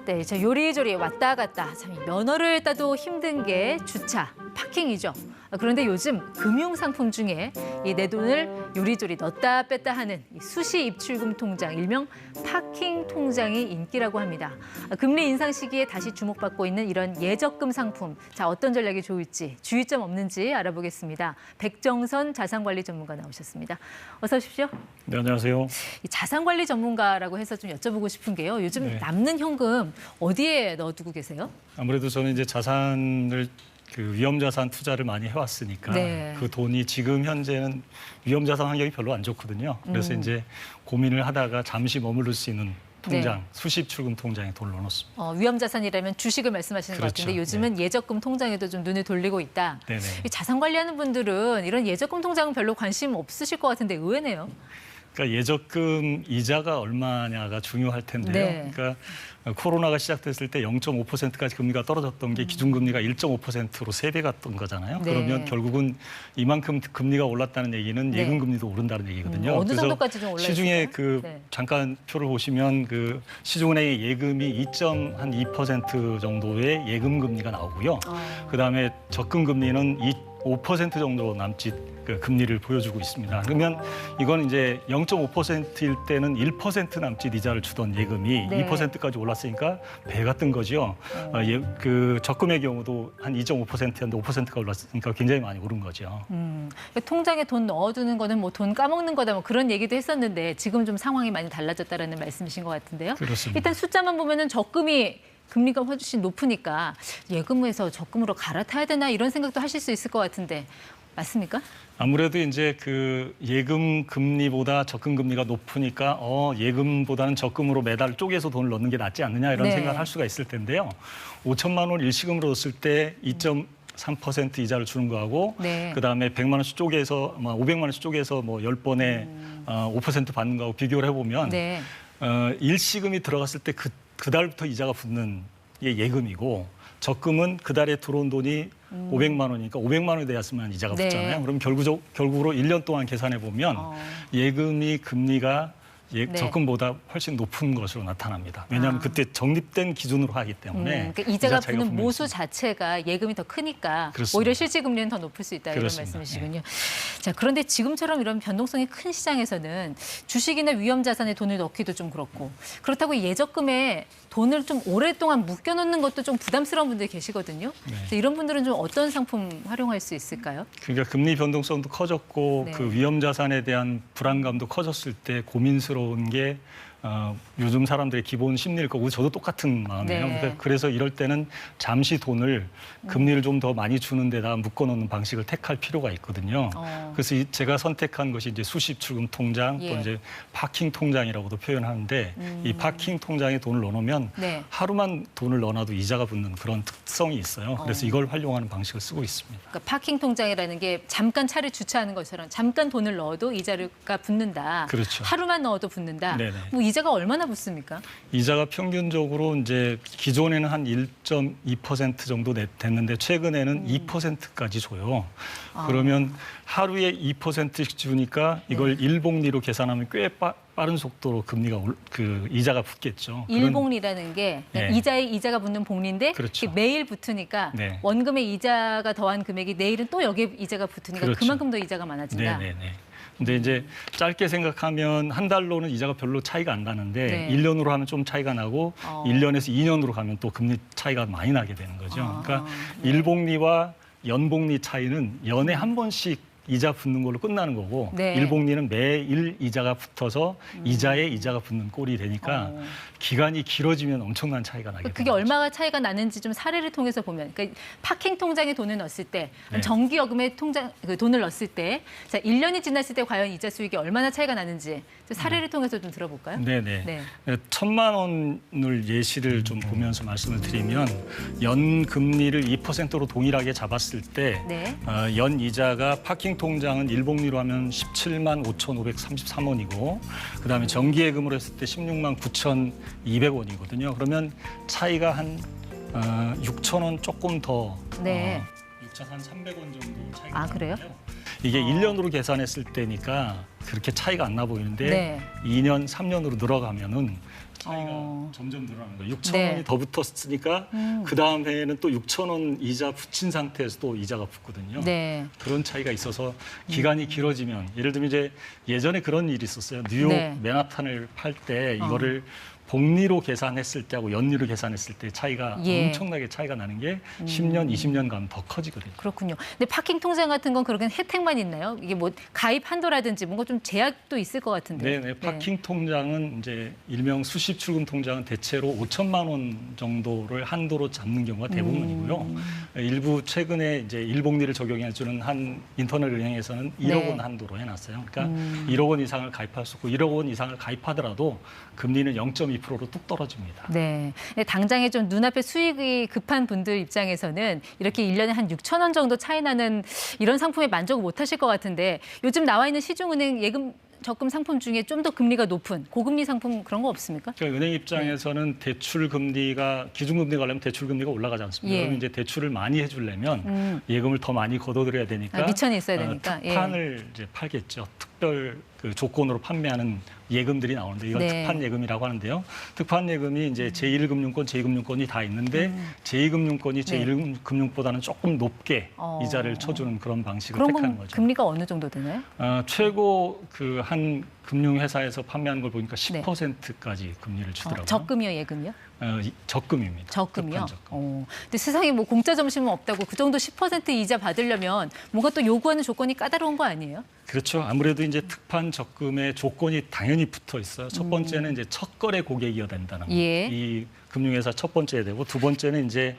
네, 저 요리조리 왔다 갔다 참 면허를 따도 힘든 게 주차, 파킹이죠. 그런데 요즘 금융상품 중에 이 내 돈을 요리조리 넣었다 뺐다 하는 이 수시 입출금 통장, 일명 파킹 통장이 인기라고 합니다. 금리 인상 시기에 다시 주목받고 있는 이런 예적금 상품, 자 어떤 전략이 좋을지, 주의점 없는지 알아보겠습니다. 백정선 자산관리 전문가 나오셨습니다. 어서 오십시오. 네, 안녕하세요. 이 자산관리 전문가라고 해서 좀 여쭤보고 싶은 게요. 요즘 네. 남는 현금 어디에 넣어두고 계세요? 아무래도 저는 이제 자산을 위험자산 투자를 많이 해왔으니까 네. 그 돈이 지금 현재는 위험자산 환경이 별로 안 좋거든요. 그래서 이제 고민을 하다가 잠시 머무를 수 있는 통장, 네. 수시입출금 통장에 돈을 넣어놓습니다. 위험자산이라면 주식을 말씀하시는 것 그렇죠. 같은데 요즘은 예적금 통장에도 좀 눈을 돌리고 있다. 네네. 이 자산 관리하는 분들은 이런 예적금 통장은 별로 관심 없으실 것 같은데 의외네요. 그러니까 예적금 이자가 얼마냐가 중요할 텐데요. 네. 그러니까 코로나가 시작됐을 때 0.5%까지 금리가 떨어졌던 게 기준금리가 1.5%로 3배가 뜬 거잖아요. 네. 그러면 결국은 이만큼 금리가 올랐다는 얘기는 네. 예금금리도 오른다는 얘기거든요. 어느 그래서 정도까지 좀 올라있을까요? 시중에 네. 잠깐 표를 보시면 시중은행의 예금이 2.2% 정도의 예금금리가 나오고요. 그다음에 적금금리는 5% 정도 남짓 금리를 보여주고 있습니다. 그러면 이건 이제 0.5%일 때는 1% 남짓 이자를 주던 예금이 네. 2%까지 올랐으니까 배가 뜬 거죠. 적금의 경우도 한 2.5%였는데 5%가 올랐으니까 굉장히 많이 오른 거죠. 통장에 돈 넣어두는 거는 뭐 돈 까먹는 거다 뭐 그런 얘기도 했었는데 지금 좀 상황이 많이 달라졌다라는 말씀이신 것 같은데요. 그렇습니다. 일단 숫자만 보면은 적금이 금리가 훨씬 높으니까 예금에서 적금으로 갈아타야 되나 이런 생각도 하실 수 있을 것 같은데 맞습니까? 아무래도 이제 예금 금리보다 적금 금리가 높으니까 예금보다는 적금으로 매달 쪼개서 돈을 넣는 게 낫지 않느냐 이런 네. 생각을 할 수가 있을 텐데요. 5천만 원 일시금으로 넣었을 때 2.3% 이자를 주는 거하고 네. 그다음에 100만 원씩 쪼개서 500만 원씩 쪼개서 10번에 5% 받는 거하고 비교를 해보면 네. 일시금이 들어갔을 때 그 달부터 이자가 붙는 게 예금이고 적금은 그 달에 들어온 돈이 500만 원이니까 500만 원이 돼야지만 이자가 네. 붙잖아요. 그럼 결국으로 1년 동안 계산해 보면 예금이 금리가 네. 적금보다 훨씬 높은 것으로 나타납니다. 왜냐하면 그때 적립된 기준으로 하기 때문에 그러니까 이자가 차이가 붙는 분명히 모수 있습니다. 자체가 예금이 더 크니까 그렇습니다. 오히려 실질 금리는 더 높을 수 있다 이런 그렇습니다. 말씀이시군요. 자, 그런데 지금처럼 이런 변동성이 큰 시장에서는 주식이나 위험 자산에 돈을 넣기도 좀 그렇고 그렇다고 예적금에 돈을 좀 오랫동안 묶여놓는 것도 좀 부담스러운 분들이 계시거든요. 네. 그래서 이런 분들은 좀 어떤 상품 활용할 수 있을까요? 그러니까 금리 변동성도 커졌고 네. 위험 자산에 대한 불안감도 커졌을 때 고민스러운 게 요즘 사람들의 기본 심리일 거고 저도 똑같은 마음이에요. 네. 그래서 이럴 때는 잠시 돈을 금리를 좀 더 많이 주는 데다 묶어놓는 방식을 택할 필요가 있거든요. 그래서 제가 선택한 것이 이제 수시입출금 통장 예. 또 이제 파킹 통장이라고도 표현하는데 이 파킹 통장에 돈을 넣어놓으면 네. 하루만 돈을 넣어놔도 이자가 붙는 그런 특성이 있어요. 그래서 이걸 활용하는 방식을 쓰고 있습니다. 그러니까 파킹 통장이라는 게 잠깐 차를 주차하는 것처럼 잠깐 돈을 넣어도 이자가 붙는다. 그렇죠. 하루만 넣어도 붙는다. 네네. 뭐 이자가 얼마나 붙습니까? 이자가 평균적으로 이제 기존에는 한 1.2% 정도 됐는데 최근에는 2%까지 줘요. 그러면 하루에 2%씩 주니까 이걸 일복리로 계산하면 꽤 빠른 속도로 금리가 이자가 붙겠죠. 일복리라는 게 네. 이자에 이자가 붙는 복리인데 그렇죠. 이게 매일 붙으니까 네. 원금의 이자가 더한 금액이 내일은 또 여기에 이자가 붙으니까 그렇죠. 그만큼 더 이자가 많아진다. 네네네. 근데 이제 짧게 생각하면 한 달로는 이자가 별로 차이가 안 나는데 네. 1년으로 하면 좀 차이가 나고 1년에서 2년으로 가면 또 금리 차이가 많이 나게 되는 거죠. 그러니까 일복리와 연복리 차이는 연에 한 번씩 이자 붙는 걸로 끝나는 거고 네. 일복리는 매일 이자가 붙어서 이자에 이자가 붙는 꼴이 되니까 기간이 길어지면 엄청난 차이가 나게 그게 되는 거죠. 얼마가 차이가 나는지 좀 사례를 통해서 보면, 그러니까 파킹 통장에 돈을 넣었을 때, 네. 정기여금에 돈을 넣었을 때, 자 1년이 지났을 때 과연 이자 수익이 얼마나 차이가 나는지 좀 사례를 통해서 좀 들어볼까요? 네네. 네. 1,000만 원을 예시를 좀 보면서 말씀을 드리면 연 금리를 2%로 동일하게 잡았을 때 네. 연 이자가 파킹 통장은 일복리로 하면 17만 5,533원이고 그다음에 정기예금으로 했을 때 16만 9,200원이거든요. 그러면 차이가 한 6,000원 조금 더 네. 6,300원 정도 차이가 그래요? 나는데요. 이게 1년으로 계산했을 때니까 그렇게 차이가 안 나 보이는데 네. 2년, 3년으로 늘어가면은 차이가 점점 늘어나는 거예요. 6천 네. 원이 더 붙었으니까 그 다음 해에는 또 6천 원 이자 붙인 상태에서 또 이자가 붙거든요. 네. 그런 차이가 있어서 기간이 길어지면 예를 들면 이제 예전에 그런 일이 있었어요. 뉴욕 네. 맨하탄을 팔 때 이거를 복리로 계산했을 때하고 연리로 계산했을 때 차이가 예. 엄청나게 차이가 나는 게 10년, 20년 가면 더 커지거든요. 그렇군요. 근데 파킹 통장 같은 건 그렇게 혜택만 있나요? 이게 뭐 가입 한도라든지 뭔가 좀 제약도 있을 것 같은데. 네, 파킹 통장은 이제 일명 수십 출금 통장은 대체로 5천만 원 정도를 한도로 잡는 경우가 대부분이고요. 일부 최근에 이제 일복리를 적용해 주는 한 인터넷 은행에서는 1억 원 한도로 해놨어요. 그러니까 1억 원 이상을 가입할 수 있고 1억 원 이상을 가입하더라도 금리는 0.2%로 뚝 떨어집니다. 네. 근데 당장에 좀 눈앞에 수익이 급한 분들 입장에서는 이렇게 1년에 한 6천 원 정도 차이 나는 이런 상품에 만족을 못 하실 것 같은데 요즘 나와 있는 시중은행 예금 적금 상품 중에 좀 더 금리가 높은 고금리 상품 그런 거 없습니까? 그러니까 은행 입장에서는 대출 금리가 기준금리가 가려면 대출 금리가 올라가지 않습니까? 예. 그러면 이제 대출을 많이 해주려면 예금을 더 많이 걷어들여야 되니까 미천이 있어야 되니까. 특판을 이제 팔겠죠. 특별 그 조건으로 판매하는 예금들이 나오는데 이걸 네. 특판 예금이라고 하는데요. 특판 예금이 이제 제1금융권, 제2금융권이 다 있는데 제2금융권이 제1금융보다는 조금 높게 이자를 쳐주는 그런 방식을 택하는 그러면 거죠. 금리가 어느 정도 되나요? 최고 그 한 금융회사에서 판매하는 걸 보니까 10%까지 금리를 주더라고요. 적금이요, 예금이요? 적금입니다. 적금이요? 특판 적금. 근데 세상에 뭐 공짜 점심은 없다고 그 정도 10% 이자 받으려면 뭔가 또 요구하는 조건이 까다로운 거 아니에요? 그렇죠. 아무래도 이제 특판 적금의 조건이 당연히 붙어 있어요. 첫 번째는 이제 첫 거래 고객이어야 된다는 거. 예. 이 금융회사 첫 번째 되고 두 번째는 이제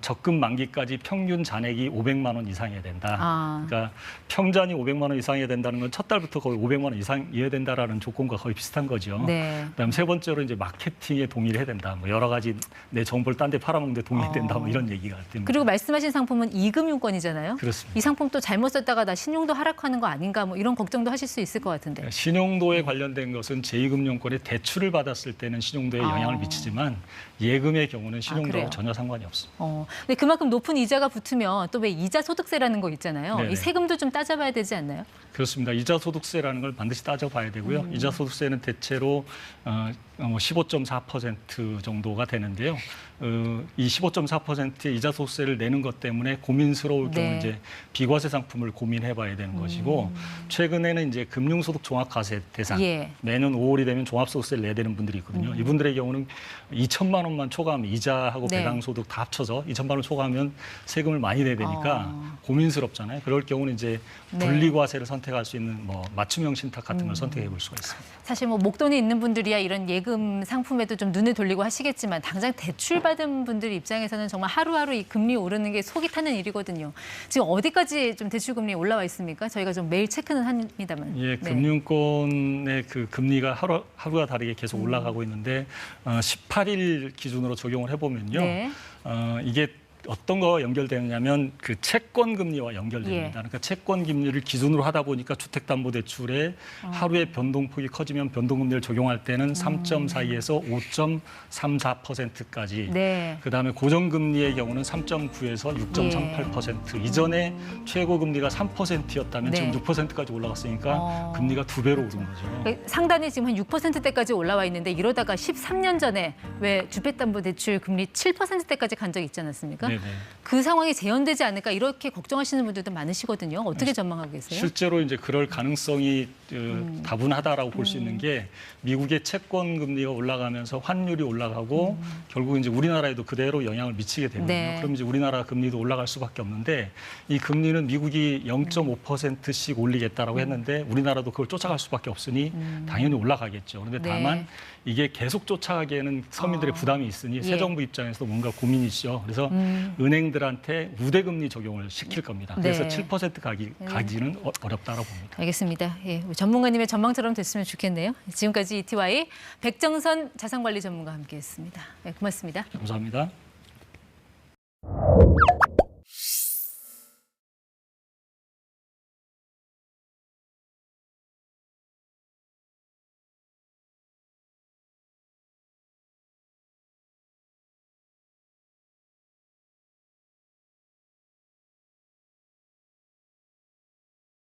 적금 만기까지 평균 잔액이 500만 원 이상이어야 된다. 그러니까 평잔이 500만 원 이상이어야 된다는 건 첫 달부터 거의 500만 원 이상이어야 된다라는 조건과 거의 비슷한 거죠. 네. 그다음 세 번째로 이제 마케팅에 동의를 해야 된다. 뭐 여러 가지 내 정보를 딴 데 팔아먹는데 동의해야 된다. 뭐 이런 얘기가 됩니다. 그리고 말씀하신 상품은 이금융권이잖아요. 그렇습니다. 이 상품 또 잘못 썼다가 나 신용도 하락하는 거 아닌가 뭐 이런 걱정도 하실 수 있을 것 같은데. 신용도에 관련된 것은 제2금융권에 대출을 받았을 때는 신용도에 영향을 미치지만 예금의 경우는 신용도하고 전혀 상관이 없습니다. 근데 그만큼 높은 이자가 붙으면 또 왜 이자 소득세라는 거 있잖아요. 네네. 이 세금도 좀 따져봐야 되지 않나요? 그렇습니다. 이자 소득세라는 걸 반드시 따져봐야 되고요. 이자 소득세는 대체로 15.4% 정도가 되는데요. 이 15.4%의 이자 소득세를 내는 것 때문에 고민스러울 경우 네. 이제 비과세 상품을 고민해봐야 되는 것이고 최근에는 이제 금융소득 종합과세 대상 예. 매년 5월이 되면 종합소득세를 내야 되는 분들이 있거든요. 이분들의 경우는 2천만 원만 초과하면 이자하고 네. 배당소득 다 합쳐서 2천만 원 초과하면 세금을 많이 내야 되니까 고민스럽잖아요. 그럴 경우는 이제 네. 분리과세를 선택할 수 있는 뭐 맞춤형 신탁 같은 걸 선택해 볼 수가 있습니다. 사실 뭐 목돈이 있는 분들이야 이런 예금 상품에도 좀 눈을 돌리고 하시겠지만 당장 대출 받은 분들 입장에서는 정말 하루하루 이 금리 오르는 게 속이 타는 일이거든요. 지금 어디까지 좀 대출 금리 올라와 있습니까? 저희가 좀 매일 체크는 합니다만. 예, 네. 금융권의 그 금리가 하루가 다르게 계속 올라가고 있는데 18일 기준으로 적용을 해보면요. 네. 이게 어떤 거와 연결되느냐면 그 채권 금리와 연결됩니다. 예. 그러니까 채권 금리를 기준으로 하다 보니까 주택담보대출의 하루의 변동폭이 커지면 변동금리를 적용할 때는 3.42에서 5.34%까지. 네. 그다음에 고정금리의 경우는 3.9에서 6.38%. 이전에 최고금리가 3%였다면 네. 지금 6%까지 올라갔으니까 금리가 2배로 오른 거죠. 상단이 지금 한 6%대까지 올라와 있는데 이러다가 13년 전에 왜 주택담보대출 금리 7%대까지 간 적 있지 않았습니까? 네네. 그 상황이 재현되지 않을까 이렇게 걱정하시는 분들도 많으시거든요. 어떻게 전망하고 계세요? 실제로 이제 그럴 가능성이 다분하다라고 볼 수 있는 게 미국의 채권 금리가 올라가면서 환율이 올라가고 결국 이제 우리나라에도 그대로 영향을 미치게 되거든요. 네. 그럼 이제 우리나라 금리도 올라갈 수밖에 없는데 이 금리는 미국이 0.5%씩 올리겠다라고 했는데 우리나라도 그걸 쫓아갈 수밖에 없으니 당연히 올라가겠죠. 그런데 네. 다만 이게 계속 쫓아가기에는 서민들의 부담이 있으니 새 예. 정부 입장에서도 뭔가 고민이죠. 그래서 은행들한테 우대금리 적용을 시킬 겁니다. 그래서 네. 7% 가기는 어렵다고 봅니다. 알겠습니다. 예, 우리 전문가님의 전망처럼 됐으면 좋겠네요. 지금까지 ETY 백정선 자산관리 전문가와 함께했습니다. 네, 고맙습니다. 감사합니다.